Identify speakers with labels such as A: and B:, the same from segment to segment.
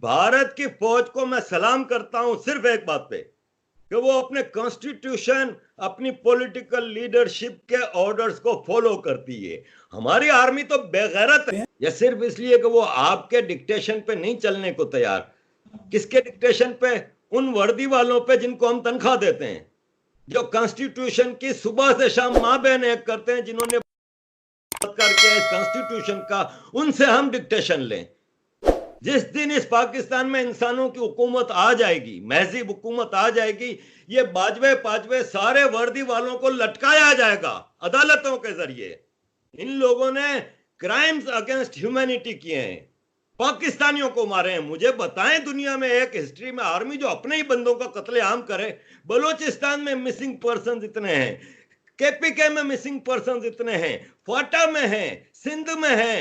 A: भारत की फौज को मैं सलाम करता हूं सिर्फ एक बात पे कि वो अपने कॉन्स्टिट्यूशन, अपनी पॉलिटिकल लीडरशिप के ऑर्डर्स को फॉलो करती है। हमारी आर्मी तो बेगैरत है, या सिर्फ इसलिए कि वो आपके डिक्टेशन पे नहीं चलने को तैयार। किसके डिक्टेशन पे? उन वर्दी वालों पे जिनको हम तनख्वाह देते हैं, जो कॉन्स्टिट्यूशन की सुबह से शाम मां बहन एक करते हैं, जिन्होंने करके इस कॉन्स्टिट्यूशन का, उनसे हम डिक्टेशन लें। जिस दिन इस पाकिस्तान में इंसानों की हुकूमत आ जाएगी, महजीब हुकूमत आ जाएगी, ये बाजवे पाजवे सारे वर्दी वालों को लटकाया जाएगा अदालतों के जरिए। इन लोगों ने क्राइम्स अगेंस्ट ह्यूमैनिटी किए हैं, पाकिस्तानियों को मारे हैं। मुझे बताएं दुनिया में एक हिस्ट्री में आर्मी जो अपने ही बंदों का कत्लेआम करे। बलोचिस्तान में मिसिंग पर्सन इतने हैं, केपीके में मिसिंग पर्सन इतने हैं, क्वाटा में है, सिंध में है,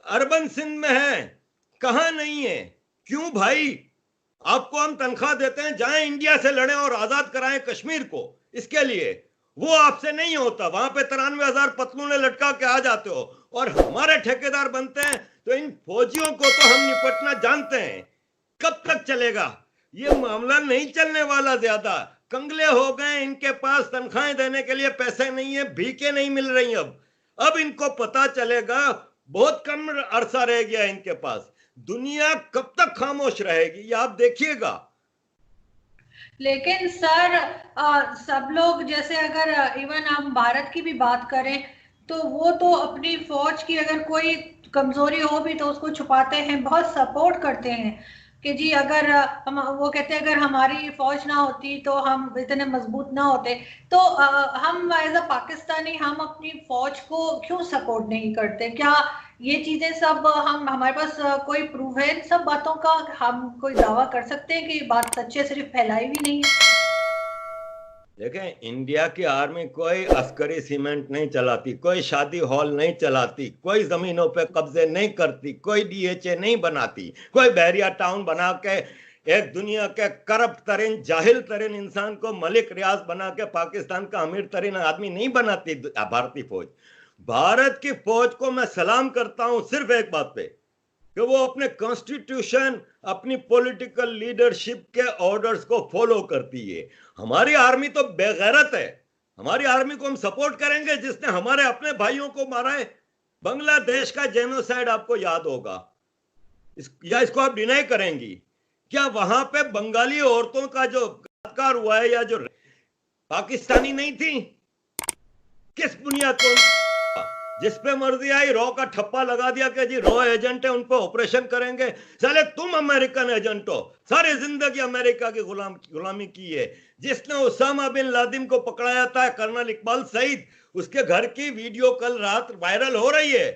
A: अर्बन सिंध में है, कहां नहीं है? क्यों भाई? आपको हम तनख्वाह देते हैं, जाएं इंडिया से लड़ें और आजाद कराएं कश्मीर को। इसके लिए वो आपसे नहीं होता। वहां पे 93,000 पतलूने लटका के आ जाते हो और हमारे ठेकेदार बनते हैं। तो इन फौजियों को तो हम निपटना जानते हैं। कब तक चलेगा ये मामला? नहीं चलने वाला। ज्यादा कंगले हो गए, इनके पास तनख्वाहें देने के लिए पैसे नहीं है, भीखे नहीं मिल रही। अब इनको पता चलेगा, बहुत कम अरसा रह गया इनके पास। दुनिया कब तक खामोश रहेगी, ये आप देखिएगा।
B: लेकिन सर सब लोग, जैसे अगर इवन हम भारत की भी बात करें तो वो तो अपनी फौज की अगर कोई कमजोरी हो भी तो उसको छुपाते हैं, बहुत सपोर्ट करते हैं कि जी अगर हम, वो कहते हैं अगर हमारी फौज ना होती तो हम इतने मजबूत ना होते। तो हम एज अ पाकिस्तानी हम अपनी फौज को क्यों सपोर्ट नहीं करते? क्या ये चीजें सब हम, हमारे पास कोई प्रूफ है इन सब बातों का? हम कोई दावा कर सकते हैं कि ये बात सच है, सिर्फ फैलाई भी नहीं है?
A: देखें, इंडिया की आर्मी कोई अस्करी सीमेंट नहीं चलाती, कोई शादी हॉल नहीं चलाती, कोई जमीनों पे कब्जे नहीं करती, कोई डीएचए नहीं बनाती, कोई बहरिया टाउन बना के एक दुनिया के करप्ट तरीन, जाहिल तरीन इंसान को मलिक रियाज बना के पाकिस्तान का अमीर तरीन आदमी नहीं बनाती भारतीय फौज। भारत की फौज को मैं सलाम करता हूं सिर्फ एक बात पे कि वो अपने कॉन्स्टिट्यूशन, अपनी पॉलिटिकल लीडरशिप के ऑर्डर्स को फॉलो करती है। हमारी आर्मी तो बेगैरत है। हमारी आर्मी को हम सपोर्ट करेंगे जिसने हमारे अपने भाइयों को मारा है। बांग्लादेश का जेनोसाइड आपको याद होगा, या इसको आप डिनाई करेंगी? क्या वहां पे बंगाली औरतों का जो बलात्कार हुआ है, या जो पाकिस्तानी नहीं थी? किस बुनियाद पर? जिसपे मर्जी आई रॉ का ठप्पा लगा दिया कि जी रॉ एजेंट है, उन पर ऑपरेशन करेंगे। साले तुम अमेरिकन एजेंट हो, सारी जिंदगी अमेरिका की गुलामी की है। जिसने उसामा बिन लादेन को पकड़ाया था, कर्नल इकबाल सईद, उसके घर की वीडियो कल रात वायरल हो रही है,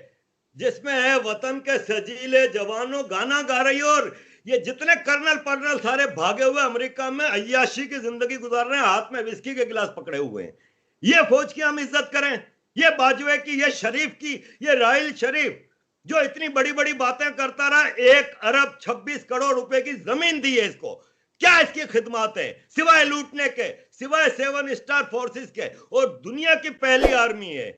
A: जिसमें है वतन के सजीले जवानों गाना गा रही हो। और ये जितने कर्नल पर्नल सारे भागे हुए अमेरिका में अय्याशी की जिंदगी गुजार रहे हैं, हाथ में विस्की के गिलास पकड़े हुए हैं। ये फौज की हम इज्जत करें? ये बाजवे की, ये शरीफ की, ये राहिल शरीफ जो इतनी बड़ी बड़ी बातें करता रहा, 1 अरब 26 करोड़ रुपए की जमीन दी है इसको। क्या इसकी खिदमत है सिवाय लूटने के, सिवाय 7 स्टार फोर्सेस के? और दुनिया की पहली आर्मी है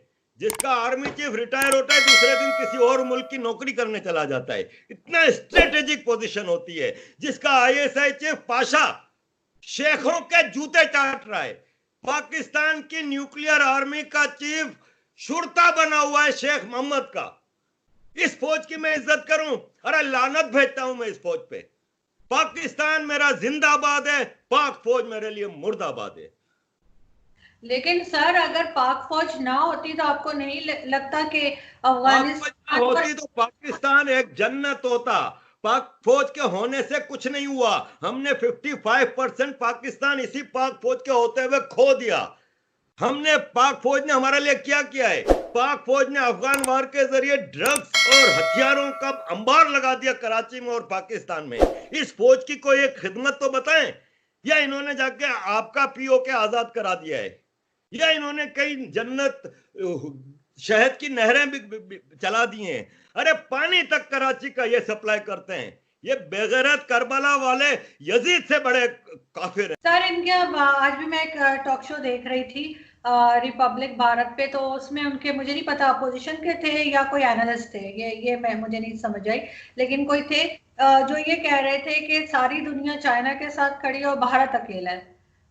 A: जिसका आर्मी चीफ रिटायर होता है, दूसरे दिन किसी और मुल्क की नौकरी करने चला जाता है। इतना स्ट्रेटेजिक पोजीशन होती है। जिसका आईएसआई चीफ पाशा शेखों के जूते चाट रहा है। पाकिस्तान की न्यूक्लियर आर्मी का चीफ शुरता बना हुआ है शेख मोहम्मद का। इस फौज की मैं इज्जत करूं? अरे लानत भेजता हूं मैं इस फौज पे। पाकिस्तान मेरा जिंदाबाद है, पाक फौज मेरे लिए मुर्दाबाद है।
B: लेकिन सर अगर पाक फौज ना होती तो आपको नहीं लगता कि अफगानिस्तान
A: होती तो पाकिस्तान एक जन्नत होता? पाक फौज के होने से कुछ नहीं हुआ। हमने 55% पाकिस्तान इसी पाक फौज के होते हुए खो दिया। हमने, पाक फौज ने हमारे लिए क्या किया है? पाक फौज ने अफगान वार के जरिए ड्रग्स और हथियारों का अंबार लगा दिया कराची में और पाकिस्तान में। इस फौज की कोई एक खिदमत तो बताएं। या इन्होंने जाके आपका पीओके आजाद करा दिया है, या इन्होंने कई जन्नत शहद की नहरें भी चला दी हैं। अरे पानी तक कराची का ये सप्लाई करते हैं। ये बेगैरत करबला वाले यजीद से बड़े काफिर हैं।
B: सर इनके, आज भी मैं एक टॉक शो देख रही थी रिपब्लिक भारत पे, तो उसमें उनके, मुझे नहीं पता अपोजिशन के थे या कोई एनालिस्ट थे, ये मैं मुझे नहीं समझ आई, लेकिन कोई थे जो ये कह रहे थे कि सारी दुनिया चाइना के साथ खड़ी है और भारत अकेला है,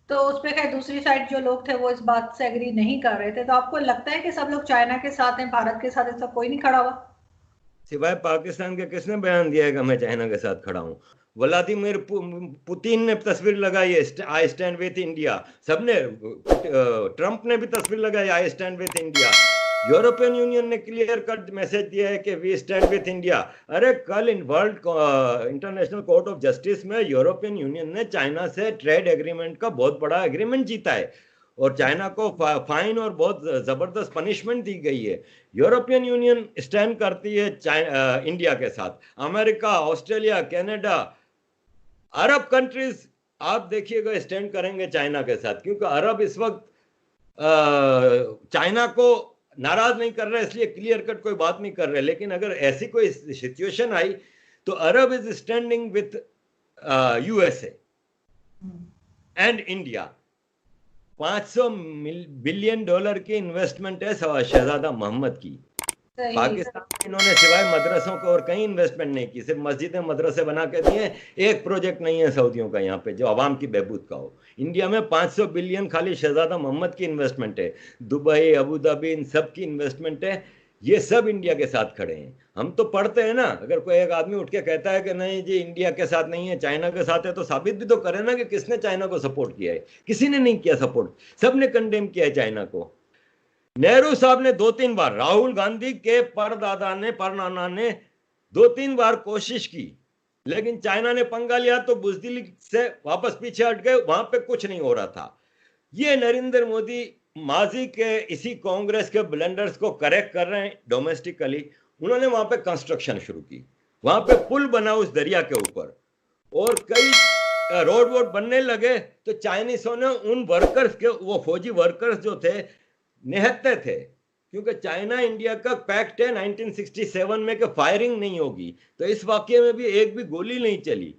B: तो उस पे खैर दूसरी साइड जो लोग थे वो इस बात से एग्री नहीं कर रहे थे। तो आपको लगता है कि सब लोग चाइना के साथ हैं, भारत के साथ ऐसा कोई नहीं खड़ा हुआ?
A: सिवाय पाकिस्तान के किसने बयान दिया है कि मैं चाइना के साथ खड़ा हूं? व्लादिमीर पुतिन ने तस्वीर लगाई है, आई स्टैंड विथ इंडिया। सबने, ट्रंप ने भी तस्वीर लगाई, I stand with India. European union ने क्लियर कट मैसेज दिया है कि वी स्टैंड विथ इंडिया। अरे कल in world international court of justice में यूरोपियन यूनियन ने चाइना से ट्रेड एग्रीमेंट का बहुत बड़ा एग्रीमेंट जीता है और चाइना को फाइन और बहुत जबरदस्त पनिशमेंट दी गई है। यूरोपियन यूनियन स्टैंड करती है इंडिया के साथ। अमेरिका, ऑस्ट्रेलिया, कनाडा, अरब कंट्रीज आप देखिएगा स्टैंड करेंगे चाइना के साथ, क्योंकि अरब इस वक्त चाइना को नाराज नहीं कर रहे, इसलिए क्लियर कट कोई बात नहीं कर रहे। लेकिन अगर ऐसी कोई सिचुएशन आई तो Arab is standing with USA and India. 500 billion dollar की इन्वेस्टमेंट है शहजादा मोहम्मद की। पाकिस्तान में इन्होंने सिवाय मदरसों को और कहीं इन्वेस्टमेंट नहीं की, सिर्फ मस्जिदें मदरसे बना के दिए। एक प्रोजेक्ट नहीं है सऊदियों का यहाँ पे जो आवाम की बहबूद का हो। इंडिया में 500 बिलियन खाली शहजादा मोहम्मद की इन्वेस्टमेंट है, दुबई, अबू धाबी, इन सब की इन्वेस्टमेंट है। ये सब इंडिया के साथ खड़े हैं। हम तो पढ़ते हैं ना, अगर कोई एक आदमी उठ के कहता है कि नहीं जी इंडिया के साथ नहीं है चाइना के साथ है, तो साबित भी तो करे ना कि किसने चाइना को सपोर्ट किया है। किसी ने नहीं किया सपोर्ट, सबने कंडेम किया है चाइना को। नेहरू साहब ने 2-3 बार, राहुल गांधी के परदादा ने, परनाना ने 2-3 बार कोशिश की, लेकिन चाइना ने पंगा लिया तो बुजदिली से वापस पीछे हट गए, वहां पे कुछ नहीं हो रहा था। ये नरेंद्र मोदी माजी के इसी कांग्रेस के ब्लंडर्स को करेक्ट कर रहे हैं डोमेस्टिकली। उन्होंने वहां पे कंस्ट्रक्शन शुरू की, वहां पे पुल बना उस दरिया के ऊपर और कई रोड वोड बनने लगे। तो चाइनीसों ने उन वर्कर्स के, वो फौजी वर्कर्स जो थे, निहत्ते थे, क्योंकि चाइना इंडिया का पैक्ट है 1967 में कि फायरिंग नहीं होगी। तो इस वाक्य में भी एक भी गोली नहीं चली,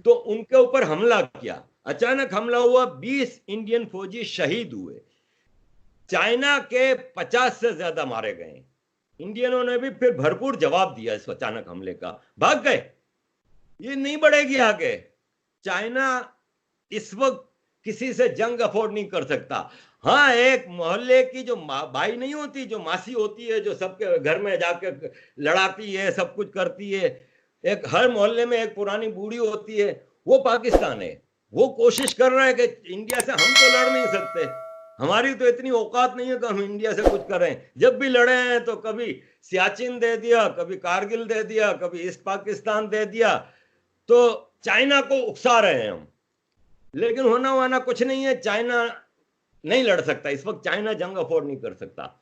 A: तो उनके ऊपर हमला किया। अचानक हमला हुआ, 20 इंडियन फौजी शहीद हुए, चाइना के 50 से ज्यादा मारे गए। इंडियनों ने भी फिर भरपूर जवाब दिया इस अचानक हमले का, भाग गए। ये नहीं बढ़ेगी आगे। चाइना इस वक्त किसी से जंग अफोर्ड नहीं कर सकता। हाँ, एक मोहल्ले की जो भाई नहीं होती, जो मासी होती है, जो सबके घर में जाके लड़ाती है, सब कुछ करती है, एक हर मोहल्ले में एक पुरानी बूढ़ी होती है, वो पाकिस्तान है। वो कोशिश कर रहा है कि इंडिया से हम तो लड़ नहीं सकते, हमारी तो इतनी औकात नहीं है कि हम इंडिया से कुछ करें। जब भी लड़े हैं तो कभी सियाचिन दे दिया, कभी कारगिल दे दिया, कभी ईस्ट पाकिस्तान दे दिया। तो चाइना को उकसा रहे हैं हम, लेकिन होना वाना कुछ नहीं है। चाइना नहीं लड़ सकता इस वक्त, चाइना जंग अफोर्ड नहीं कर सकता।